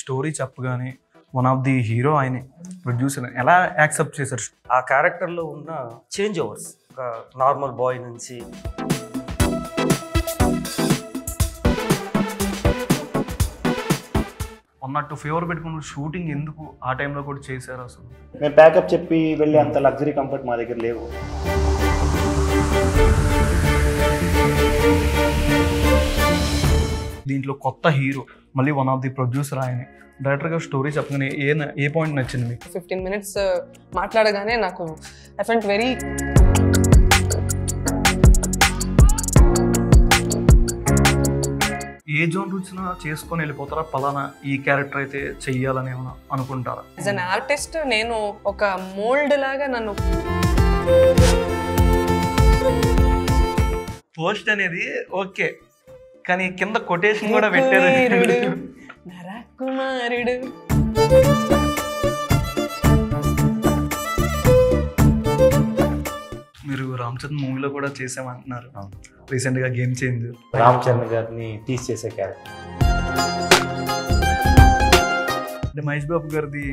Story చెప్పగానే one of the hero ఆయనే producer ఎలా యాక్సెప్ట్ చేశారు? ఆ క్యారెక్టర్లో ఉన్న చేంజ్ ఓవర్స్, ఒక నార్మల్ బాయ్ నుంచి అన్నట్టు ఫేవర్ పెట్టుకున్న షూటింగ్ ఎందుకు ఆ టైంలో కూడా చేశారు అసలు? మేము ప్యాకప్ చెప్పి వెళ్ళి అంత లగ్జరీ కంఫర్ట్ మా దగ్గర లేవు. దీంట్లో కొత్త హీరో, మళ్ళీ వన్ ఆఫ్ ది ప్రొడ్యూసర్ ఆయనే. డైరెక్టర్గా స్టోరీ చెప్పగానే ఏ పాయింట్ నచ్చింది మీకు? 15 minutes మాట్లాడగానే నాకు I felt very A zone వచ్చినా చేసుకొని వెళ్ళిపోతారా? పలానా ఈ క్యారెక్టర్ అయితే చెయ్యాలని ఏమైనా అనుకుంటారా? యాజ్ అన్ ఆర్టిస్ట్ నేను ఒక మోల్డ్ లాగా నన్ను పోస్ట్ అనేది ఓకే, కానీ కింద కొటేషన్ కూడా పెట్టారు. నరకుమారుడు మీరు రామ్ చరణ్ మూవీలో కూడా చేసామంటున్నారు రీసెంట్ గా, గేమ్ చేంజ్. రామ్ చరణ్ గారిని టీచ్ చేసే క్యారెక్టర్. అంటే మహేష్ బాబు గారిది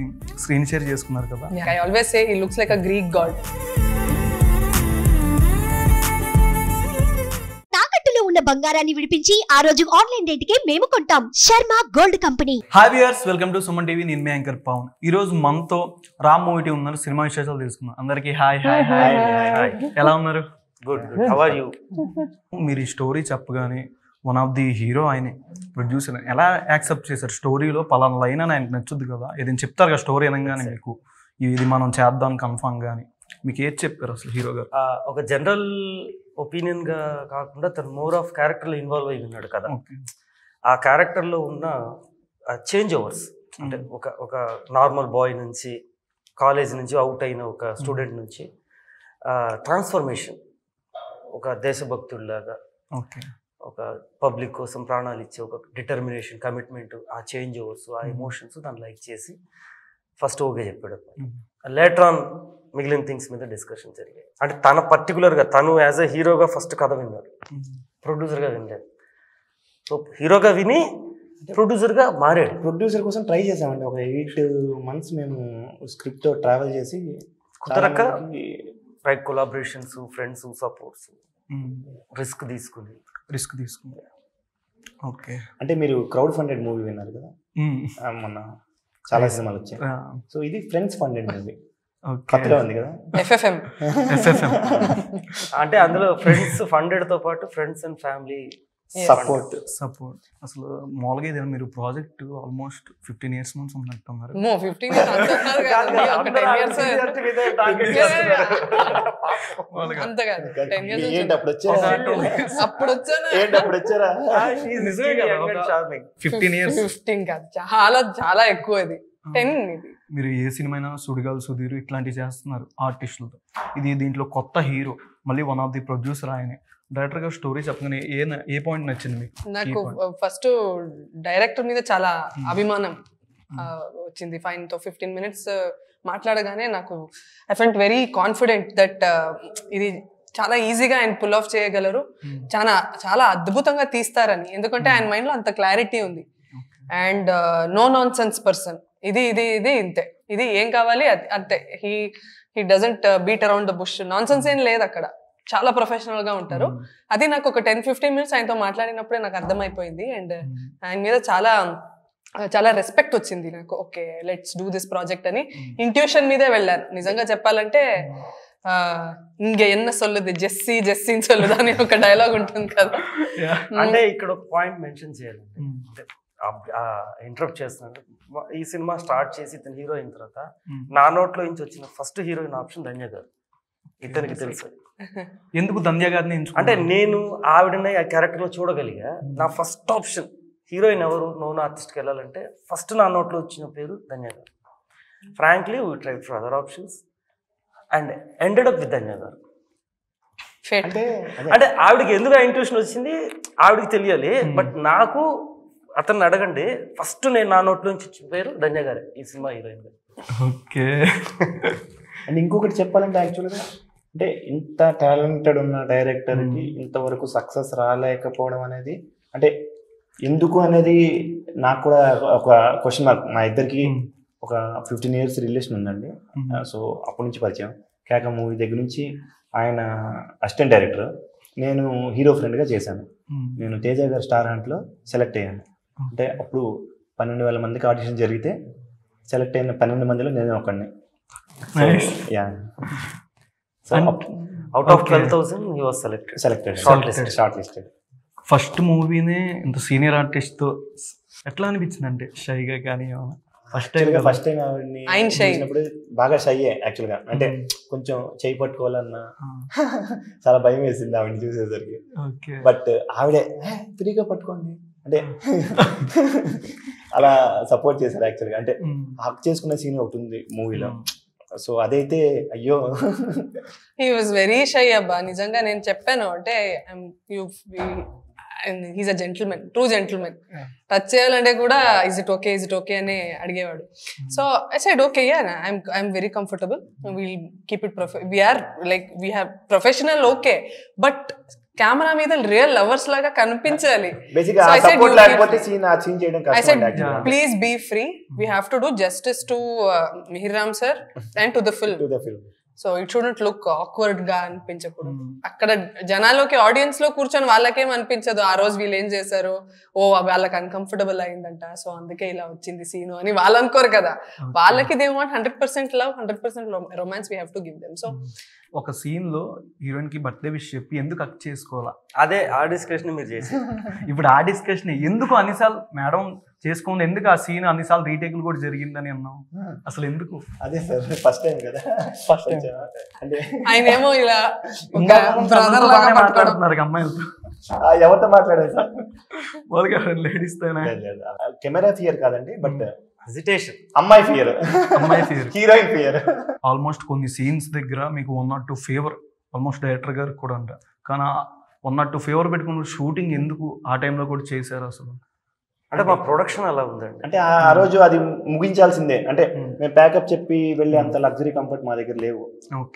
స్క్రీన్ షేర్ చేసుకున్నారు కదా. I always say he looks like a Greek God. తాకట్టులో ఉన్న బంగారాన్ని విడిపించి ఆ రోజు ఆన్లైన్ రేటుకే మేము కొంటాం. Sharma gold company. Hi viewers, welcome to Suman TV. నేను మీ యాంకర్ పవన్. ఈ రోజు మనతో రామ్ మూవీ టీం ఉన్నారు. సినిమా విశేషాలు తెలుసుకున్నాం. అందరికి హాయ్ హాయ్ హాయ్ హాయ్. ఎలా ఉన్నారు? Good good. How are you? మీరు ఈ స్టోరీ చెప్పగానే వన్ ఆఫ్ ది హీరో ఆయనే ప్రొడ్యూసర్ ఎలా యాక్సెప్ట్ చేశారు? స్టోరీలో పలానా లైన్ అని ఆయనకు నచ్చుద్ది కదా, ఏదైనా చెప్తారు కదా స్టోరీ అనగానే మీకు ఇది మనం చేద్దాం కన్ఫామ్ గానీ మీకు ఏది చెప్పారు అసలు హీరో గారు? ఒక జనరల్ ఒపీనియన్ గా కాకుండా తను మోర్ ఆఫ్ క్యారెక్టర్లో ఇన్వాల్వ్ అయి ఉన్నాడు కదా. ఆ క్యారెక్టర్లో ఉన్న చేంజ్ ఓవర్స్, అంటే ఒక నార్మల్ బాయ్ నుంచి, కాలేజ్ నుంచి అవుట్ అయిన ఒక స్టూడెంట్ నుంచి ట్రాన్స్ఫర్మేషన్, ఒక దేశభక్తుల్లాగా, ఒక పబ్లిక్ కోసం ప్రాణాలు ఇచ్చే ఒక డిటర్మినేషన్, కమిట్మెంట్, ఆ చేంజ్ ఓవర్స్, ఆ ఎమోషన్స్ తను లైక్ చేసి ఫస్ట్ ఓకే చెప్పాడు. లేటర్ ఆన్ మిగిలిన థింగ్స్ మీద డిస్కషన్ జరిగాయి. అంటే తన పర్టికులర్గా తను యాజ్ ఎ హీరోగా ఫస్ట్ కథ విన్నాడు, ప్రొడ్యూసర్గా వినలేదు. సో హీరోగా విని ప్రొడ్యూసర్గా మారాడు. ప్రొడ్యూసర్ కోసం ట్రై చేసామండి. ఒక 8 months మేము స్క్రిప్ట్తో ట్రావెల్ చేసి కొత్త రక right collaborations, friends, supports, risk తీసుకుని ఓకే. అంటే మీరు క్రౌడ్ ఫండెడ్ మూవీ విన్నారు కదా, మొన్న చాలా సినిమాలు వచ్చాయి. సో ఇది ఫ్రెండ్స్ ఫండెడ్ మూవీ, కొత్తగా ఉంది కదా. FFM అంటే అందులో ఫ్రెండ్స్ ఫండెడ్ తో పాటు ఫ్రెండ్స్ అండ్ ఫ్యామిలీ సపోర్ట్. అసలు మామూలుగా ఇది మీరు ప్రాజెక్ట్ ఆల్మోస్ట్ 15 years నుంచి ఉన్నట్టున్నారు. 15 years అంత కాదు, 10 years ఏంటి అప్పుడు వచ్చారా? అప్పుడు వచ్చానా? ఏంటి అప్పుడు వచ్చారా? 15 years 15 కాదు, చాలా చాలా ఎక్కువ. ఇది 10. ఇది మీరు ఏ సినిమా అయినా సుడిగాలు సుధీర్ ఇట్లాంటివి చేస్తున్నారు ఆర్టిస్టులతో. ఇది దీంట్లో కొత్త హీరో, మళ్ళీ వన్ ఆఫ్ ది ప్రొడ్యూసర్ ఆయనే. డైరెక్టర్గా స్టోరీ చెప్పగానే ఏ పాయింట్ నచ్చింది మీకు? నాకు ఫస్ట్ డైరెక్టర్ మీద చాలా అభిమానం వచ్చింది. ఫైన్ తో 15 minutes మాట్లాడగానే నాకు I felt very confident that ఇది చాలా ఈజీగా ఆయన పుల్ ఆఫ్ చేయగలరు, చాలా చాలా అద్భుతంగా తీస్తారని. ఎందుకంటే ఆయన మైండ్ లో అంత క్లారిటీ ఉంది. And no nonsense person. ఇది ఇది ఇది ఇంతే, ఇది ఏం కావాలి అంతే. He doesn't beat around the bush. Nonsense ఏం లేదు అక్కడ, చాలా ప్రొఫెషనల్ గా ఉంటారు. అది నాకు ఒక 10-15 minutes ఆయనతో మాట్లాడినప్పుడే నాకు అర్థమైపోయింది. అండ్ ఆయన మీద చాలా చాలా రెస్పెక్ట్ వచ్చింది నాకు. Okay, let's do this project అని ఇంట్యూషన్ మీదే వెళ్ళాను. నిజంగా చెప్పాలంటే ఇంక ఎన్న సొల్లుది జెస్సీ జెస్సీని సొల్లుదా అని ఒక డైలాగ్ ఉంటుంది కదా. అంటే ఇక్కడ ఒక పాయింట్ మెన్షన్ చేయాలంటే, ఇంటరప్ట్ చేస్తున్నాను. ఈ సినిమా స్టార్ట్ చేసి ఇతను హీరో అయిన తర్వాత నా నోట్లో నుంచి వచ్చిన ఫస్ట్ హీరోయిన్ ఆప్షన్ ధన్య గారు. ఇతనికి తెలుసు. ఎందుకు ధన్య గారిని? అంటే నేను ఆవిడని ఆ క్యారెక్టర్ లో చూడగలిగా. నా ఫస్ట్ ఆప్షన్ హీరోయిన్ ఎవరు నోన్ ఆర్టిస్ట్కి వెళ్ళాలంటే ఫస్ట్ నా నోట్లో వచ్చిన పేరు Dhanya garu. Frankly we tried for other options and ended up with Dhanya garu. అంటే ఆవిడకి ఎందుకు ఆ ఇంట్యూషన్ వచ్చింది ఆవిడకి తెలియాలి. బట్ నాకు అతన్ని అడగండి, ఫస్ట్ నేను నా నోట్లో నుంచి వచ్చిన పేరు ధన్య గారే, ఈ సినిమా హీరోయిన్ గారు. ఓకే. అండ్ ఇంకొకటి చెప్పాలంటే యాక్చువల్గా అంటే ఇంత టాలెంటెడ్ ఉన్న డైరెక్టర్కి ఇంతవరకు సక్సెస్ రాలేకపోవడం అనేది, అంటే ఎందుకు అనేది నాకు కూడా ఒక క్వశ్చన్ మార్క్. మా ఇద్దరికి ఒక 15 years రిలేషన్ ఉందండి. సో అప్పటి నుంచి పరిచయం. కేక మూవీ దగ్గర నుంచి ఆయన అసిస్టెంట్ డైరెక్టర్, నేను హీరో ఫ్రెండ్గా చేశాను. నేను తేజ గారు స్టార్ హంట్లో సెలెక్ట్ అయ్యాను. అంటే అప్పుడు 12,000 మందికి ఆడిషన్ జరిగితే సెలెక్ట్ అయిన 12 మందిలో నేను ఒకడిని. Out of 12,000 he was selected. Shortlisted. First మూవీనే ఇంత సీనియర్ ఆర్టిస్ట్తో ఎట్లా అనిపించింది? అంటే షైగా కానీ ఫస్ట్ టైం ఆవిడని చూసినప్పుడు బాగా షై యాక్చువల్గా. అంటే కొంచెం చేయి పట్టుకోవాలన్నా చాలా భయం వేసింది ఆవిడని చూసేసరికి. బట్ ఆవిడే ఫ్రీగా పట్టుకోండి అంటే అలా సపోర్ట్ చేశారు యాక్చువల్గా. అంటే హక్ చేసుకునే సీన్ ఒకటి ఉంది మూవీలో. సో అదైతే అయ్యో హీ వాజ్ వెరీ షై అబ్బా. నిజంగా నేను చెప్పాను అంటే he's a gentleman, true gentleman. Touch చేయాలంటే కూడా ఇజ్ ఇట్ ఓకే అని అడిగేవాడు. So I said okay, I'm very comfortable, will keep it we have professional okay, but camera మీద రియల్ లవర్స్ లాగా కనిపించాలి. I said please be free, we have to do justice to Mihir Ram sir and to the film. So it shouldn't look awkward గా అనిపించకూడదు. అక్కడ జనాల్లోకి audience లో కూర్చొని వాళ్ళకేం అనిపించదు ఆ రోజు వీళ్ళు ఏం చేశారు, వాళ్ళకి అన్కంఫర్టబుల్ అయిందంట, సో అందుకే ఇలా వచ్చింది సీను అని వాళ్ళు అనుకోరు కదా. వాళ్ళకి they want 100% love, 100% romance, we have to give them. So ఒక సీన్ లో హీరోయిన్ కి బర్త్డే విష్ చెప్పి ఎందుకు హక్ చేసుకోవాలా, అదే ఆ డిస్కషన్ మీరు చేసి ఇప్పుడు ఆ డిస్కషన్ ఎందుకు అన్నిసార్లు మేడం చేసుకోండి, ఎందుకు ఆ సీన్ అన్నిసార్లు రీటేక్లు కూడా జరిగిందని అన్నాం, అసలు ఎందుకు? అదే సార్ ఫస్ట్ టైం కదా, ఫస్ట్ టైం అంటే ఆయన ఏమో ఇలా మాట్లాడుతున్నారు అమ్మాయిలతో. ఎవరితో మాట్లాడారు సార్? మొదలుగా లేడీస్ తో. కెమెరా ఫియర్ కాదండి, బట్ హెసిటేషన్, అమ్మాయి ఫియర్, హీరోయిన్ ఫియర్. ఆల్మోస్ట్ కొన్ని సీన్స్ దగ్గర మీకు 1 or 2 ఫేవర్ ఆల్మోస్ట్ డైరెక్టర్ గారికి కూడా అంట, కానీ 1 or 2 ఫేవర్ పెట్టుకున్న షూటింగ్ ఎందుకు ఆ టైంలో కూడా చేశారు అసలు? అంటే మా ప్రొడక్షన్ అలా ఉందండి. అంటే ఆ రోజు అది ముగించాల్సిందే. అంటే మేము ప్యాకప్ చెప్పి వెళ్ళే అంత లగ్జరీ కంఫర్ట్ మా దగ్గర లేవు.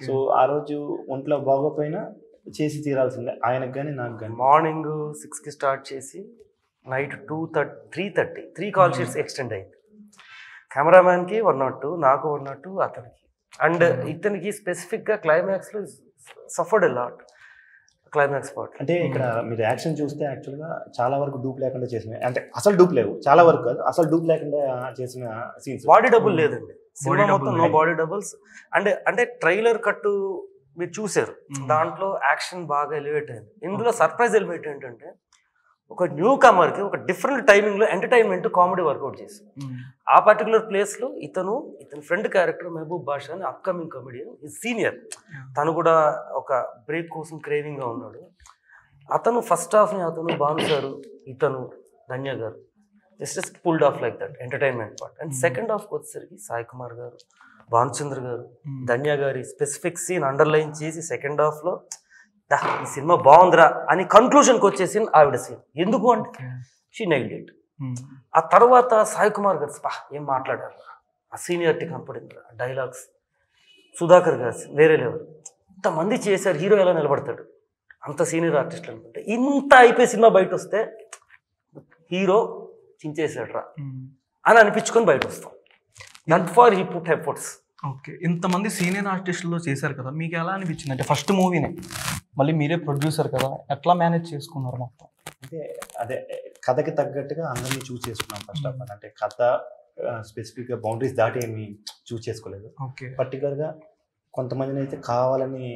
సో ఆ రోజు ఒంట్లో బాగోపోయినా చేసి తీరాల్సిందే, ఆయనకు కానీ నాకు కానీ. మార్నింగ్ 6కి స్టార్ట్ చేసి నైట్ 3:30 3 కాల్ షీట్స్ ఎక్స్టెండ్ అయింది. కెమెరామ్యాన్కి 1 or 2, నాకు 1 or 2, అతనికి. అండ్ ఇతనికి స్పెసిఫిక్గా క్లైమాక్స్లో suffered a lot. Climax part అంటే ఇక్కడ మీరు యాక్షన్ చూస్తే యాక్చువల్గా చాలా వరకు డూప్ లేకుండా చేసిన, అంటే అసలు డూప్ లేవు, చాలా వరకు కాదు అసలు డూప్ లేకుండా చేసిన సీన్స్. బాడీ డబుల్ లేదండి సినిమా మొత్తం, నో బాడీ డబుల్స్. అంటే ట్రైలర్ కట్టు మీరు చూసారు, దాంట్లో యాక్షన్ బాగా ఎలివేట్ అయింది. ఇందులో సర్ప్రైజ్ ఎలివేట్ ఏంటంటే ఒక న్యూ కమర్కి ఒక డిఫరెంట్ టైమింగ్లో ఎంటర్టైన్మెంట్ కామెడీ వర్కౌట్ చేసి ఆ పర్టికులర్ ప్లేస్లో ఇతని ఫ్రెండ్ క్యారెక్టర్ మహబూబ్ బాషా అని అప్కమింగ్ కమెడియన్, సీనియర్, తను కూడా ఒక బ్రేక్ కోసం క్రేవింగ్గా ఉన్నాడు. అతను ఫస్ట్ హాఫ్ని అతను భాను గారు, ఇతను ధన్య గారు just pulled off like that entertainment part. And second హాఫ్కి వచ్చేసరికి సాయి కుమార్ గారు, భానుచంద్ర గారు, ధన్య గారి స్పెసిఫిక్ సీన్ అండర్లైన్ చేసి సెకండ్ హాఫ్లో ఈ సినిమా బాగుందిరా అని కన్క్లూజన్కి వచ్చేసి ఆవిడ సీన్. ఎందుకు అంటే షీ నైల్డ్ ఇట్. ఆ తర్వాత సాయి కుమార్ గారు ఏం మాట్లాడారు, ఆ సీనియారిటీ కంపెనీ డైలాగ్స్, సుధాకర్ గారు వేరే లెవెల్. ఇంతమంది చేశారు, హీరో ఎలా నిలబడతాడు అంత సీనియర్ ఆర్టిస్టులు అనుకుంటే. ఇంత అయిపోయి సినిమా బయట వస్తే హీరో చించేసాడు రా అని అనిపించుకొని బయట వస్తాం. That far he put efforts. Okay, ఇంతమంది సీనియర్ ఆర్టిస్టుల్లో చేశారు కదా, మీకు ఎలా అనిపించింది? అంటే ఫస్ట్ మూవీనే, మళ్ళీ మీరే ప్రొడ్యూసర్ కదా, ఎట్లా మేనేజ్ చేసుకున్నారు మొత్తం? అంటే అదే కథకి తగ్గట్టుగా అందరినీ చూస్ చేసుకున్నాం ఫస్ట్ ఆఫ్ ఆల్. అంటే కథ స్పెసిఫిక్గా బౌండరీస్ దాటి ఏమి చూస్ చేసుకోలేదు. ఓకే, పర్టికులర్గా కొంతమందిని అయితే కావాలని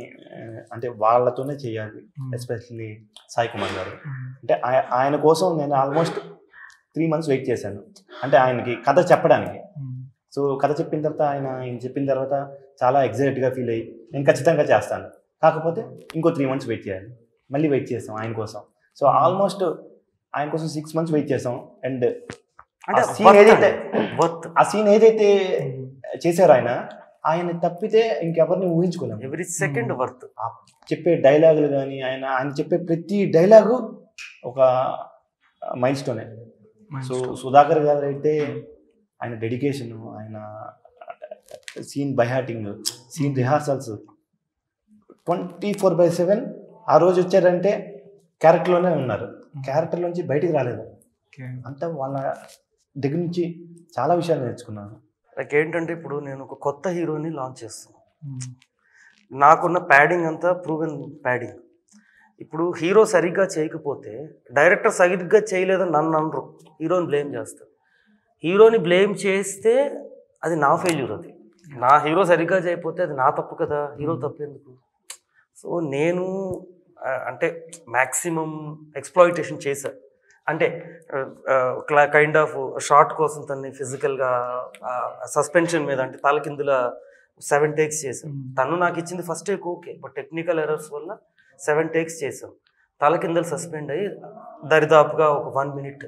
అంటే వాళ్ళతోనే చేయాలి, ఎస్పెషల్లీ సాయి కుమార్ గారు. అంటే ఆయన కోసం నేను ఆల్మోస్ట్ 3 months వెయిట్ చేశాను, అంటే ఆయనకి కథ చెప్పడానికి. సో కథ చెప్పిన తర్వాత ఆయన చెప్పిన తర్వాత చాలా ఎగ్జైటెడ్గా ఫీల్ అయ్యి నేను ఖచ్చితంగా చేస్తాను, కాకపోతే ఇంకో 3 months వెయిట్ చేయాలి. మళ్ళీ వెయిట్ చేస్తాం ఆయన కోసం. సో ఆల్మోస్ట్ ఆయన కోసం 6 months వెయిట్ చేసాం. అండ్ ఆ సీన్ ఏదైతే చేశారో ఆయన తప్పితే ఇంకెవరిని ఊహించుకోలేము. Every second worth. చెప్పే డైలాగులు కానీ ఆయన చెప్పే ప్రతి డైలాగు ఒక మైల్ స్టోనే. సో సుధాకర్ గారు అయితే ఆయన డెడికేషన్, ఆయన సీన్ బైహార్టింగ్, సీన్ రిహార్సల్స్ 24/7. ఆ రోజు వచ్చారంటే క్యారెక్టర్లోనే ఉన్నారు, క్యారెక్టర్ నుంచి బయటికి రాలేదు. అంతా వాళ్ళ దగ్గర నుంచి చాలా విషయాలు నేర్చుకున్నాను. లైక్ ఏంటంటే ఇప్పుడు నేను ఒక కొత్త హీరోని లాంచ్ చేస్తాను. నాకున్న ప్యాడింగ్ అంతా ప్రూవెన్ ప్యాడింగ్. ఇప్పుడు హీరో సరిగ్గా చేయకపోతే డైరెక్టర్ సరిగ్గా చేయలేదని నన్ను అనరు, హీరోని బ్లేమ్ చేస్తారు. హీరోని బ్లేమ్ చేస్తే అది నా ఫెయిల్యూర్. అది నా హీరో సరిగ్గా చేయకపోతే అది నా తప్పు కదా, హీరో తప్పు ఎందుకు? సో నేను అంటే మ్యాక్సిమం ఎక్స్ప్లాయిటేషన్ చేశాను. అంటే కైండ్ ఆఫ్ షార్ట్ కోసం తనని ఫిజికల్గా సస్పెన్షన్ మీద అంటే తల కిందుల 7 takes చేశాను. తను నాకు ఇచ్చింది first take okay, but technical errors వల్ల 7 takes చేశాను. తల కిందలు సస్పెండ్ అయ్యి దరిదాపుగా ఒక 1 minute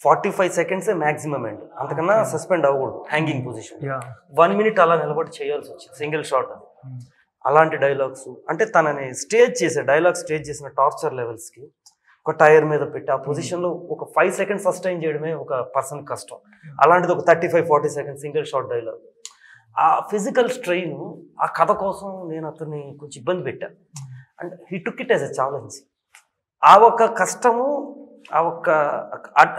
45 seconds మ్యాక్సిమం అండి, అంతకన్నా సస్పెండ్ అవ్వకూడదు హ్యాంగింగ్ పొజిషన్. 1 minute అలా నిలబడి చేయాల్సి వచ్చింది, సింగిల్ షాట్. అది అలాంటి డైలాగ్స్ అంటే తనని స్టేజ్ చేసే స్టేజ్ చేసిన టార్చర్ లెవెల్స్కి ఒక టైర్ మీద పెట్టి ఆ పొజిషన్లో ఒక 5 seconds సస్టైన్ చేయడమే ఒక పర్సన్ కష్టం. అలాంటిది ఒక 35-40 seconds సింగిల్ షాట్ డైలాగ్. ఆ ఫిజికల్ స్ట్రెయిన్ ఆ కథ కోసం నేను అతన్ని కొంచెం ఇబ్బంది పెట్టాను. And he took it as a challenge. ఆ ఒక్క కష్టము ఆ ఒక్క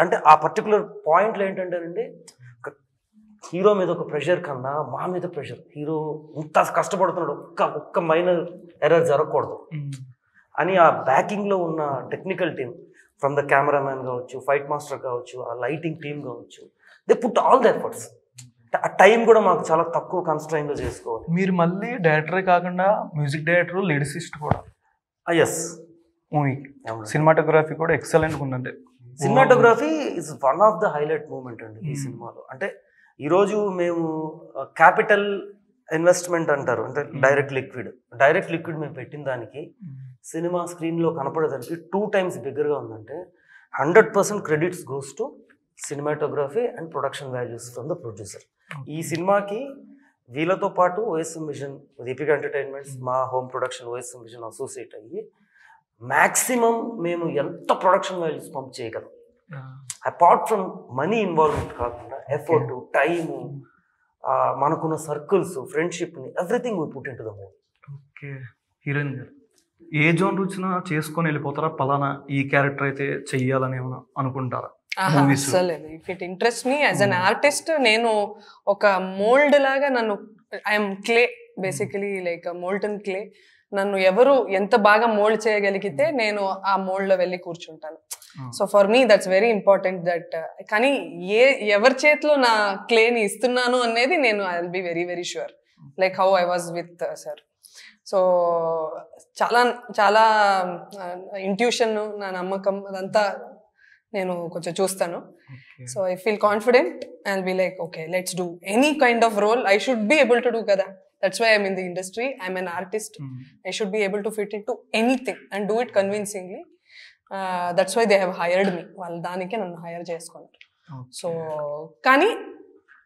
అంటే ఆ పర్టికులర్ పాయింట్లో ఏంటంటేనండి, హీరో మీద ఒక ప్రెషర్ కన్నా మా మీద ప్రెషర్. హీరో ఇంత కష్టపడుతున్నాడు, ఒక్క మైనర్ ఎర్రర్ జరగకూడదు అని ఆ బ్యాకింగ్లో ఉన్న technical team from the cameraman కావచ్చు, ఫైట్ మాస్టర్ కావచ్చు, ఆ లైటింగ్ టీమ్ కావచ్చు, they put all the efforts. ఆ టైం కూడా మాకు చాలా తక్కువ కన్స్ట్రైన్లో చేసుకోవాలి. మీరు మళ్ళీ డైరెక్టరే కాకుండా మ్యూజిక్ డైరెక్టర్, లిరిసిస్ట్ కూడా. ఎస్, మూవీ సినిమాటోగ్రఫీ కూడా ఎక్సలెంట్గా ఉందండి. Cinematography is one of the highlight moment అండి ఈ సినిమాలో. అంటే ఈరోజు మేము క్యాపిటల్ ఇన్వెస్ట్మెంట్ అంటారు, అంటే డైరెక్ట్ లిక్విడ్ మేము పెట్టిన దానికి సినిమా స్క్రీన్లో కనపడేదానికి 2 times బిగ్గర్గా ఉందంటే 100% credits goes to cinematography and production values from the producer. ఈ సినిమాకి వీళ్ళతో పాటు ఓఎస్ఎం విజన్, దీపిక ఎంటర్టైన్మెంట్స్, మా home production OSM vision associate అయ్యి మ్యాక్సిమం మేము ఎంత ప్రొడక్షన్ వాల్యూస్ పంప్ చేయగలం. అపార్ట్ ఫ్రమ్ మనీ ఇన్వాల్వ్మెంట్ కాకుండా ఎఫర్ట్, టైము, మనకున్న సర్కిల్స్, ఫ్రెండ్షిప్ని, everything we put in to the movie. Okay, heroine గారు ఏ జోన్ వచ్చినా చేసుకొని వెళ్ళిపోతారా? పలానా ఈ క్యారెక్టర్ అయితే చెయ్యాలని ఏమైనా అనుకుంటారా? అసలు if it interest me as an artist, నేను ఒక మోల్డ్ లాగా నన్ను I'm clay basically, like molten clay. నన్ను ఎవరు ఎంత బాగా మోల్డ్ చేయగలిగితే నేను ఆ మోల్డ్లో వెళ్ళి కూర్చుంటాను. So for me that's very important that. కానీ ఎవరి చేతిలో నా క్లేని ఇస్తున్నాను అనేది నేను I will be very very sure, like how I was with sir. So చాలా చాలా ఇంట్యూషన్, నా నమ్మకం, అదంతా నేను కొంచెం చూస్తాను. So I feel confident, I will be like okay let's do any kind of role I should be able to do కదా. That's why I'm in the industry. I'm an artist. I should be able to fit into anything and do it convincingly. That's why they have hired me. వాళ్ళు దానికే నన్ను hire చేసుకుంటారు. So కానీ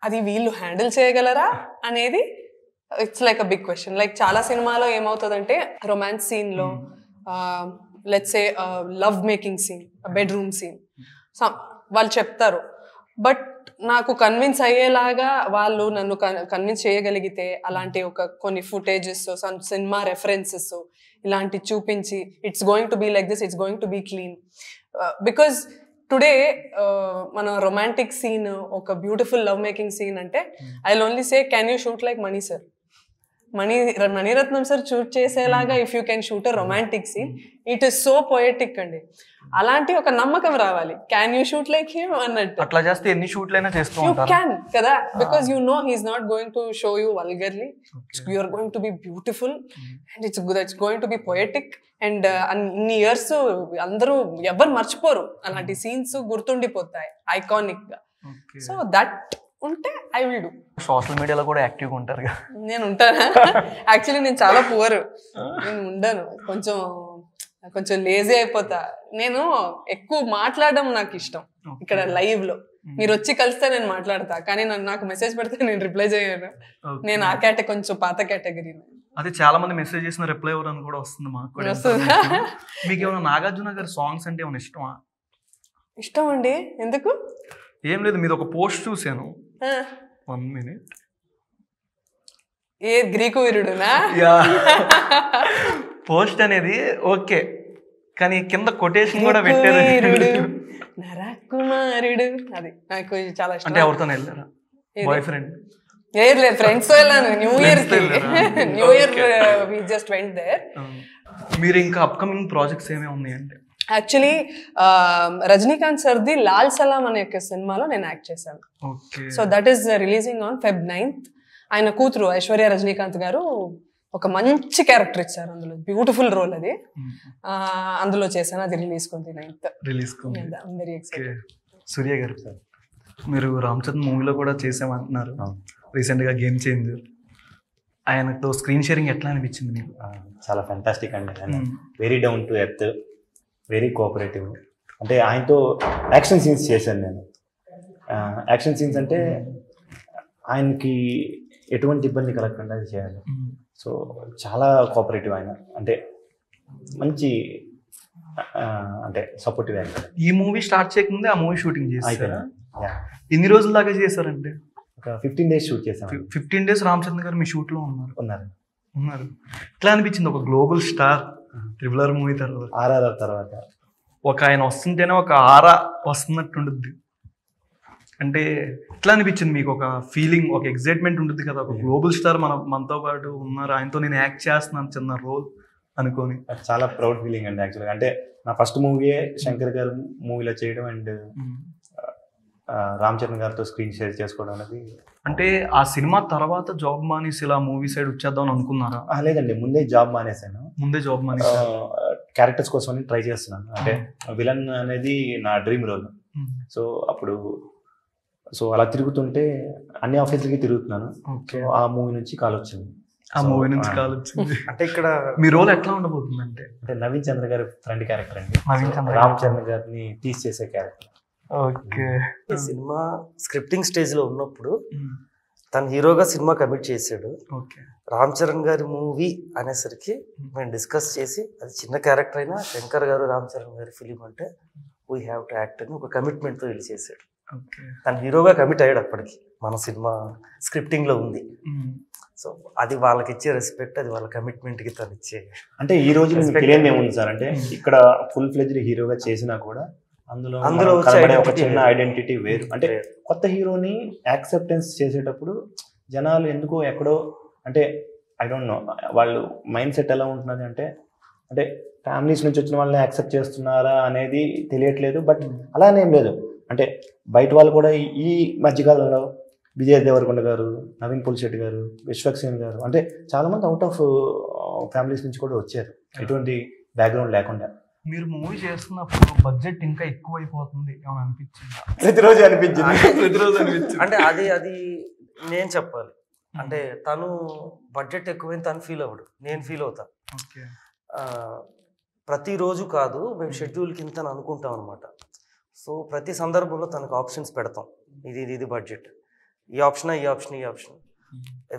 అది వీళ్ళు handle చేయగలరా అనేది it's like a big question. Like చాలా సినిమాలో ఏమవుతుందంటే రొమాన్స్ సీన్లో let's say love making scene, bedroom scene వాళ్ళు చెప్తారు, బట్ నాకు కన్విన్స్ అయ్యేలాగా వాళ్ళు నన్ను కన్విన్స్ చేయగలిగితే అలాంటి కొన్ని ఫుటేజెస్, సినిమా రెఫరెన్సెస్ ఇలాంటి చూపించి it's going to be like this, it's going to be clean. Because today మన రొమాంటిక్ సీన్, ఒక బ్యూటిఫుల్ లవ్ మేకింగ్ సీన్ అంటే I will only say can you shoot like Mani sir, Maniratnam sir shoot చేసేలాగా if you can shoot a romantic scene, it is so poetic అండి. అలాంటి ఒక నమ్మకం రావాలి, can you shoot like him అన్నట్టు. అట్లా చేస్తే ఎన్ని షూట్లైనా చేస్తూ ఉంటారు. You can కదా, because you know he's not going to show you vulgarly. You are going to be beautiful and it's going to be poetic and ఇన్ని ఇయర్స్ అందరూ ఎవరు మర్చిపోరు, అలాంటి సీన్స్ గుర్తుండిపోతాయి ఐకానిక్ గా. సో దట్ ఉంటే ఐ విల్ డూ. సోషల్ మీడియాలో కూడా యాక్టివ్గా ఉంటారు. నేను ఉంటానా? యాక్చువల్లీ నేను చాలా పువర్, నేను ఉండను, కొంచెం లేజీ అయిపోతా. నేను ఎక్కువ మాట్లాడడం నాకు ఇష్టం. ఇక్కడ లైవ్ లో మీరు వచ్చి కలిస్తే నేను మాట్లాడతా, కానీ నాకు మెసేజ్ పెడితే నేను రిప్లై చేయను. నేను ఆ కొంచెం పాత కేటగిరీ. అదే చాలా మంది మెసేజ్ చేసిన రిప్లై ఇవ్వడానికి కూడా వస్తుంది మాకు కూడా. మీకు ఏమైనా నాగార్జున గారి సాంగ్స్ అంటే ఏమైనా ఇష్టమా? ఇష్టం అండి. ఎందుకు? ఏం లేదు, మీరు ఒక పోస్ట్ చూసాను. 1 minute. ఏ గ్రీకు వీరుడునా? పోస్ట్ అనేది ఓకే, కానీ కింద కొటేషన్ కూడా పెట్టారు. నరకుమారుడు అది నాకు చాలా ఇష్టం. అంటే ఎవరితో వెళ్ళారా? Boyfriend? లేదు లేదు, ఫ్రెండ్స్ తో వెళ్ళాను న్యూ ఇయర్ కి. New year we just went there. మీరు ఇంకా అప్కమింగ్ ప్రాజెక్ట్స్ ఏమేమి ఉన్నాయంటే? యాక్చువల్లీ రజనీకాంత్ సర్ది లాల్ సలాం అనే ఒక సినిమాలో నేను యాక్ట్ చేశాను. So that is releasing on Feb 9th. ఆయన కూతురు ఐశ్వర్య రజనీకాంత్ గారు ఒక మంచి క్యారెక్టర్ ఇచ్చారు అందులో, బ్యూటిఫుల్ రోల్ అది. అందులో చేశాను, అది రిలీజ్ కొంది 9th. Very excited. సూర్య గారు, మీరు రామ్ చరణ్ మూవీలో కూడా చేసామంటున్నారు రీసెంట్గా, గేమ్ చేంజర్. ఆయనతో స్క్రీన్ షేరింగ్ ఎట్లా అనిపించింది మీకు? చాలా ఫ్యాంటాస్టిక్ అండి. ఆయన very down to earth, very cooperative. అంటే ఆయనతో యాక్షన్ సీన్స్ చేశాను నేను. యాక్షన్ సీన్స్ అంటే ఆయనకి ఎటువంటి ఇబ్బంది కలగకుండా చేయాలి. సో చాలా కోఆపరేటివ్ ఆయన, అంటే మంచి అంటే సపోర్టివ్ యాక్టర్. ఈ మూవీ స్టార్ట్ చేయకముందే ఆ మూవీ షూటింగ్ చేశారు. ఎన్ని రోజుల దాకా చేశారంటే? ఒక 15 days షూట్ చేశాను. 15 days రామ్ చరణ్ గారు మీ షూట్లో ఉన్నారు. ఎట్లా అనిపించింది? ఒక గ్లోబల్ స్టార్ RRR మూవీ తర్వాత, RRR తర్వాత ఒక ఆయన వస్తుంటేనే ఒక ఆరా వస్తున్నట్టు ఉంటుంది. అంటే ఎట్లా అనిపించింది మీకు? ఒక ఫీలింగ్, ఒక ఎక్సైట్మెంట్ ఉంటుంది కదా, ఒక గ్లోబల్ స్టార్ మనతో పాటు ఉన్నారు, ఆయనతో నేను యాక్ట్ చేస్తున్నాను చిన్న రోల్ అనుకోని. చాలా ప్రౌడ్ ఫీలింగ్ అండి యాక్చువల్గా. అంటే నా ఫస్ట్ మూవీయే శంకర్ గారు మూవీలో చేయడం అండ్ రామ్ చరణ్ గారితో స్క్రీన్ షేర్ చేసుకోవడం అనేది. అంటే ఆ సినిమా తర్వాత జాబ్ మానేసి ఇలా మూవీ సైడ్ వచ్చేద్దాం అనుకున్నారా? లేదండి, ముందే జాబ్ మానేశాను. ముందే జాబ్ మానేసి క్యారెక్టర్స్ కోసం ట్రై చేస్తున్నాను. అంటే విలన్ అనేది నా డ్రీమ్ రోల్. సో అప్పుడు అలా తిరుగుతుంటే అన్ని ఆఫీసులకి తిరుగుతున్నాను. సో ఆ మూవీ నుంచి కాల్ వచ్చింది. అంటే ఇక్కడ మీ రోల్ ఎట్లా ఉండబోతుంది అంటే నవీన్ చంద్ర గారి ఫ్రెండ్ క్యారెక్టర్ అండి. రామ్ చరణ్ గారిని టీచ్ చేసే character. Okay. Cinema scripting stage లో ఉన్నప్పుడు తను హీరోగా సినిమా కమిట్ చేశాడు. రామ్ చరణ్ గారి మూవీ అనేసరికి మేము డిస్కస్ చేసి, అది చిన్న క్యారెక్టర్ అయినా శంకర్ గారు రామ్ చరణ్ గారి ఫిలిం అంటే వీ హ్యావ్ టు యాక్ట్ అని ఒక కమిట్మెంట్ తో వెళ్ళి చేశాడు. తను హీరోగా కమిట్ అయ్యాడు. అప్పటికి మన సినిమా స్క్రిప్టింగ్ లో ఉంది. సో అది వాళ్ళకి ఇచ్చే రెస్పెక్ట్, అది వాళ్ళ కమిట్మెంట్ కి తను ఇచ్చే. అంటే ఈ రోజు తెలియదు ఏముంది సార్, అంటే ఇక్కడ ఫుల్ ఫ్లెజ్డ్ హీరోగా చేసినా కూడా అందులో ఒక చిన్న ఐడెంటిటీ వేరు. అంటే కొత్త హీరోని యాక్సెప్టెన్స్ చేసేటప్పుడు జనాలు ఎందుకో ఎక్కడో, అంటే ఐ డోంట్ నో వాళ్ళు మైండ్ సెట్ ఎలా ఉంటున్నది అంటే ఫ్యామిలీస్ నుంచి వచ్చిన వాళ్ళని యాక్సెప్ట్ చేస్తున్నారా అనేది తెలియట్లేదు. బట్ అలానేం లేదు. అంటే బయట వాళ్ళు కూడా ఈ మధ్యకాలంలో విజయ్ దేవరకొండ గారు, నవీన్ పులిశెట్టి గారు, విశ్వక్సేన్ గారు, అంటే చాలామంది అవుట్ ఆఫ్ ఫ్యామిలీస్ నుంచి కూడా వచ్చారు, ఎటువంటి బ్యాక్గ్రౌండ్ లేకుండా. మీరు మూవీ చేస్తున్నప్పుడు బడ్జెట్ ఇంకా ఎక్కువైపోతుంది ఏమైనా అనిపించింది? ప్రతిరోజు అనిపించింది. అంటే అది నేను చెప్పాలి. అంటే తను బడ్జెట్ ఎక్కువైంది తను ఫీల్ అవ్వడు, నేను ఫీల్ అవుతా. ప్రతిరోజు కాదు, మేము షెడ్యూల్కి ఇంత అనుకుంటాం అనమాట. సో ప్రతి సందర్భంలో తనకు ఆప్షన్స్ పెడతాం. ఇది బడ్జెట్, ఈ ఆప్షన్, ఈ ఆప్షన్, ఈ option.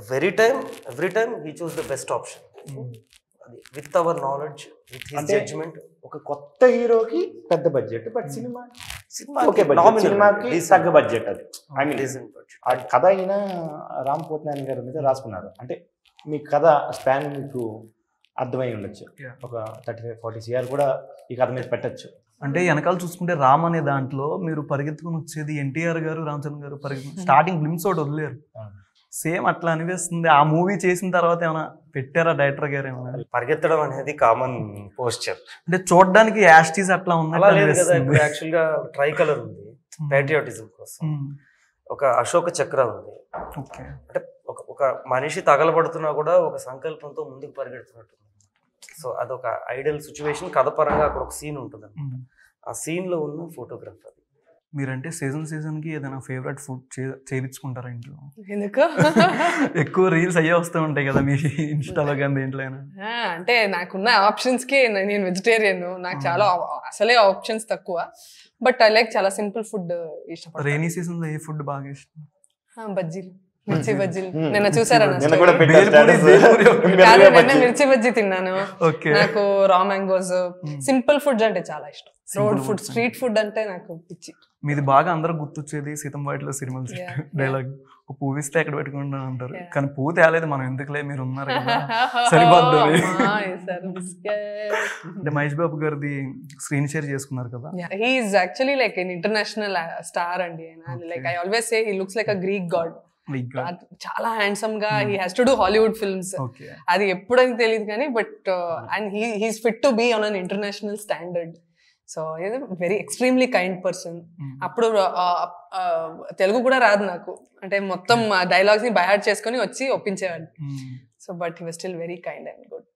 Every time he choose the best option with our knowledge, with his judgement. ఒక కొత్త హీరోకి పెద్ద బడ్జెట్, బట్ సినిమాకి తగ్గ బడ్జెట్. అది ఐ మీన్ ఆ కథ అయిన రామ్ పోత్నాయన్ గారి మీద రాసుకున్నారు. అంటే మీ కథ స్పాన్ మీకు అర్థమై ఉండొచ్చు. ఒక 35-40 CR కూడా ఈ కథ మీద పెట్టచ్చు. అంటే వెనకాల చూసుకుంటే రామ్ అనే దాంట్లో మీరు పరిగెత్తుకుని వచ్చేది ఎన్టీఆర్ గారు, రామ్ చరణ్ గారు స్టార్టింగ్ ఫిల్మ్స్ ఒకటి వదిలేరు. సేమ్ అట్లా అనిపిస్తుంది. ఆ మూవీ చేసిన తర్వాత ఏమైనా పెట్టారా డైరెక్టర్ గారు? ఏమైనా పరిగెత్తడం అనేది కామన్ పోస్చర్. అంటే చూడడానికి యాస్టీస్ అట్లా ఉంది. యాక్చువల్ గా ట్రై కలర్ ఉంది ప్యాట్రియాటిజం కోసం, ఒక అశోక చక్ర ఉంది. అంటే ఒక మనిషి తగలబడుతున్నా కూడా ఒక సంకల్పంతో ముందుకు పరిగెడుతున్నట్టు. సో అదొక ఐడియల్ సిచ్యువేషన్. కథ పరంగా అక్కడ ఒక సీన్ ఉంటుంది, ఆ సీన్ లో ఉన్న ఫోటోగ్రాఫ్ అది. మీరంటే సీజన్ కి ఏదైనా ఫేవరెట్ ఫుడ్ చేయించుకుంటారా ఇంట్లో? ఎందుకు ఎక్కువ రీల్స్ అయ్యే వస్తూ ఉంటాయి కదా మీ ఇన్స్టాలో కానీ దేంట్లో? అంటే నాకున్న ఆప్షన్స్ కి నేను వెజిటేరియన్, నాకు చాలా అసలే ఆప్షన్స్ తక్కువ. బట్ ఐ లైక్ చాలా సింపుల్ ఫుడ్ ఇష్టపడతాను. రైనీ సీజన్ లో ఏ ఫుడ్ బాగా ఇష్టం? బజ్జీలు, మిర్చి బజ్జీలు. నిన్న చూసారా? మిర్చి బజ్జీ తిన్నాను. నాకు రా మ్యాంగోస్, సింపుల్ ఫుడ్స్ అంటే చాలా ఇష్టం. రోడ్ ఫుడ్, స్ట్రీట్ ఫుడ్ అంటే నాకు పిచ్చి. మీది బాగా అందరూ గుర్తొచ్చేది సీతం వాటిలో సినిమాలు డైలాగ్, పువ్వు ఇస్తే ఎక్కడ పెట్టుకుంటా అంటారు, కానీ పువ్వు తేలేదు, మనం ఎందుకులే మీరు ఉన్నారు కదా సరిపోద్ది. అంటే మహేష్ బాబు గారిది స్క్రీన్ షేర్ చేసుకున్నారు కదా. He is actually like an international star అండి. Like I always say he looks like a Greek god. చాలా హ్యాండ్సమ్ గా he has to do Hollywood films. అది ఎప్పుడని తెలియదు కానీ but and he's fit to be on an international standard. So very extremely kind person. అప్పుడు తెలుగు కూడా రాదు నాకు, అంటే మొత్తం డైలాగ్స్ ని బైహార్ట్ చేసుకుని వచ్చి ఒప్పించేవాడు. So but he was still very kind and good.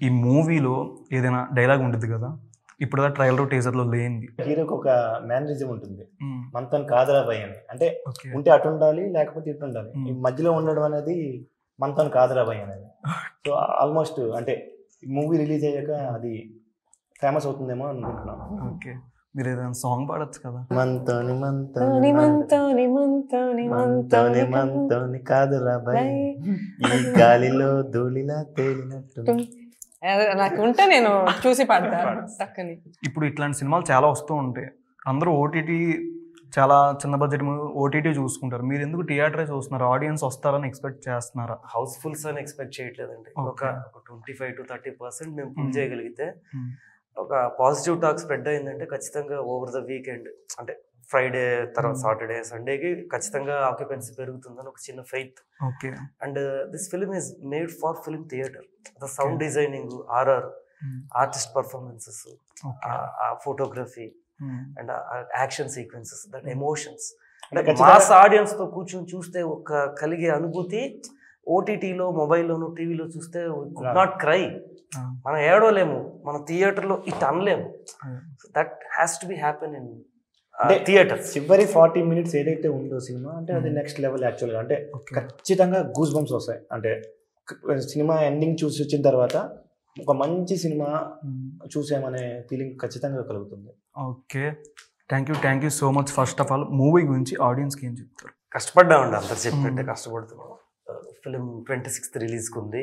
ఈ మూవీలో ఏదైనా డైలాగ్ ఉంటుంది కదా, ఇప్పుడు ట్రైలర్ టీజర్ లో లేనిది, హీరోకి ఒక మేనరిజం ఉంటుంది, మనతో కాదురా భయ్ అని. అంటే ఉంటే అటు ఉండాలి, లేకపోతే ఇటు ఉండాలి, ఈ మధ్యలో ఉండడం అనేది మనతో కాదురా భయ్ అనేది. సో ఆల్మోస్ట్ అంటే మూవీ రిలీజ్ అయ్యాక అది ఫేమస్ అవుతుందేమో అనుకుంటున్నాం. ఓకే, మీరు ఏదైనా సాంగ్ పాడొచ్చు కదా. మంతోని మంతోని మంతోని మంతోని మంతోని మంతోని కాదురా భయ్, ఈ గాలిలో ధూళిలా తేలినట్టు. నాకు ఉంటే నేను చూసి పాడతాను టక్కని. ఇప్పుడు ఇట్లాంటి సినిమాలు చాలా వస్తూ ఉంటాయి, అందరూ ఓటీటీ చాలా చిన్న బడ్జెట్ ఓటీటీ చూసుకుంటారు, మీరు ఎందుకు థియేటరే చూస్తున్నారు? ఆడియన్స్ వస్తారని ఎక్స్పెక్ట్ చేస్తున్నారా? హౌస్ఫుల్స్ అని ఎక్స్పెక్ట్ చేయట్లేదండి. ఒక 25 to 30% మేము పుల్ చేయగలిగితే, ఒక పాజిటివ్ టాక్ స్ప్రెడ్ అయిందంటే ఖచ్చితంగా ఓవర్ ద వీకెండ్ అంటే ఫ్రైడే తర్వాత సాటర్డే సండేకి ఖచ్చితంగా ఆక్యుపెన్సీ పెరుగుతుందని ఒక చిన్న faith. And this film is made for film theatre. The sound designing, RR, artist performances, photography and action sequences, that emotions, mass audience తో కూర్చొని చూస్తే ఒక కలిగే అనుభూతి ఓటీటీలో, మొబైల్లోను, టీవీలో చూస్తే కుడ్ నాట్ క్రై. మనం ఏడవలేము, మన థియేటర్లో ఇట్ అనలేము. That has to be happen in theatre. చివరి 40 minutes ఏదైతే ఉందో సినిమా అంటే అది నెక్స్ట్ లెవెల్ యాక్చువల్గా. అంటే ఖచ్చితంగా గూస్ బంప్స్ వస్తాయి. అంటే సినిమా ఎండింగ్ చూసి వచ్చిన తర్వాత ఒక మంచి సినిమా చూసామనే ఫీలింగ్ ఖచ్చితంగా కలుగుతుంది. Okay, thank you so much. First of all movie గురించి ఆడియన్స్కి ఏం చెప్తారు? కష్టపడ్డామండి, అందరు చెప్పినట్టే కష్టపడుతున్నాం. ఫిలిం 26th రిలీజ్కి ఉంది.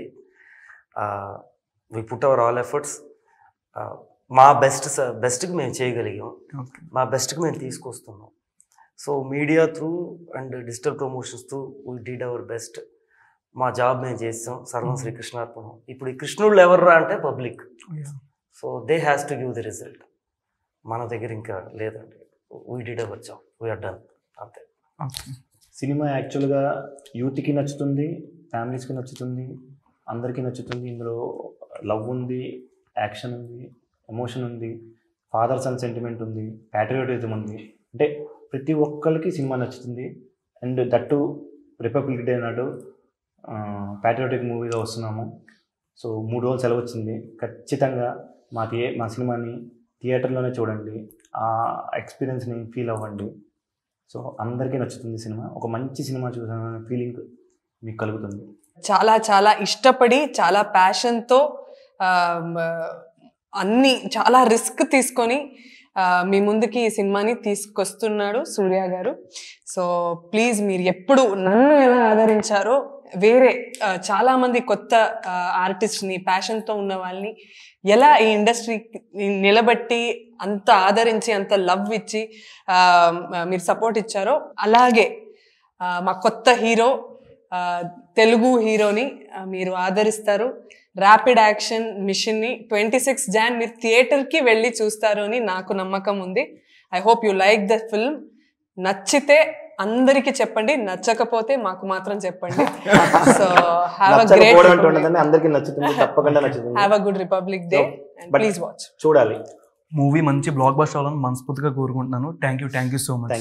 We put our all efforts. మా బెస్ట్కి మేము చేయగలిగాం, మా బెస్ట్కి మేము తీసుకొస్తున్నాం. So media through and digital promotions through we did our best. మా జాబ్ మేము చేస్తాం. సర్వం శ్రీకృష్ణార్పణం. ఇప్పుడు ఈ కృష్ణుళ్ళు ఎవర్రా అంటే public. So they has to give the result. మన దగ్గర ఇంకా లేదండి. We did our job, we are done, అంతే. సినిమా యాక్చువల్గా యూత్కి నచ్చుతుంది, ఫ్యామిలీస్కి నచ్చుతుంది, అందరికీ నచ్చుతుంది. ఇందులో లవ్ ఉంది, యాక్షన్ ఉంది, ఎమోషన్ ఉంది, ఫాదర్ సన్ సెంటిమెంట్ ఉంది, ప్యాట్రియాటిజం ఉంది. అంటే ప్రతి ఒక్కరికి సినిమా నచ్చుతుంది. అండ్ దట్టు రిపబ్లిక్ డే నాడు ప్యాట్రియాటిక్ మూవీగా వస్తున్నాము. సో 3 రోజులు సెలవు వచ్చింది. ఖచ్చితంగా మా సినిమాని థియేటర్లోనే చూడండి, ఆ ఎక్స్పీరియన్స్ని ఫీల్ అవ్వండి. సో అందరికీ నచ్చుతుంది సినిమా. ఒక మంచి సినిమా చూసాన ఫీలింగ్ మీకు కలుగుతుంది. చాలా చాలా ఇష్టపడి, చాలా ప్యాషన్తో, అన్ని చాలా రిస్క్ తీసుకొని మీ ముందుకి ఈ సినిమాని తీసుకొస్తున్నాడు సూర్య గారు. సో ప్లీజ్, మీరు ఎప్పుడు నన్ను ఎలా ఆదరించారో వేరే చాలామంది కొత్త ఆర్టిస్ట్ని, ప్యాషన్తో ఉన్న వాళ్ళని ఎలా ఈ ఇండస్ట్రీ నిలబెట్టి అంత ఆదరించి, అంత లవ్ ఇచ్చి మీరు సపోర్ట్ ఇచ్చారో, అలాగే మా కొత్త హీరో, తెలుగు హీరోని మీరు ఆదరిస్తారు. ర్యాపిడ్ యాక్షన్ మిషన్ని 26 Jan మీరు థియేటర్కి వెళ్ళి చూస్తారు అని నాకు నమ్మకం ఉంది. I hope you like the film. నచ్చితే అందరికి చెప్పండి, నచ్చకపోతే మాకు మాత్రం చెప్పండి. So have a good republic day and please watch. చూడాలి మూవీ, మంచి బ్లాక్ బస్టర్ అవ్వాలని మనస్ఫూర్తిగా కోరుకుంటున్నాను. Thank you so much.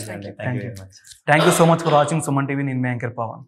Thank you so much for watching Suman TV. నేను మీ యాంకర్ పవన్.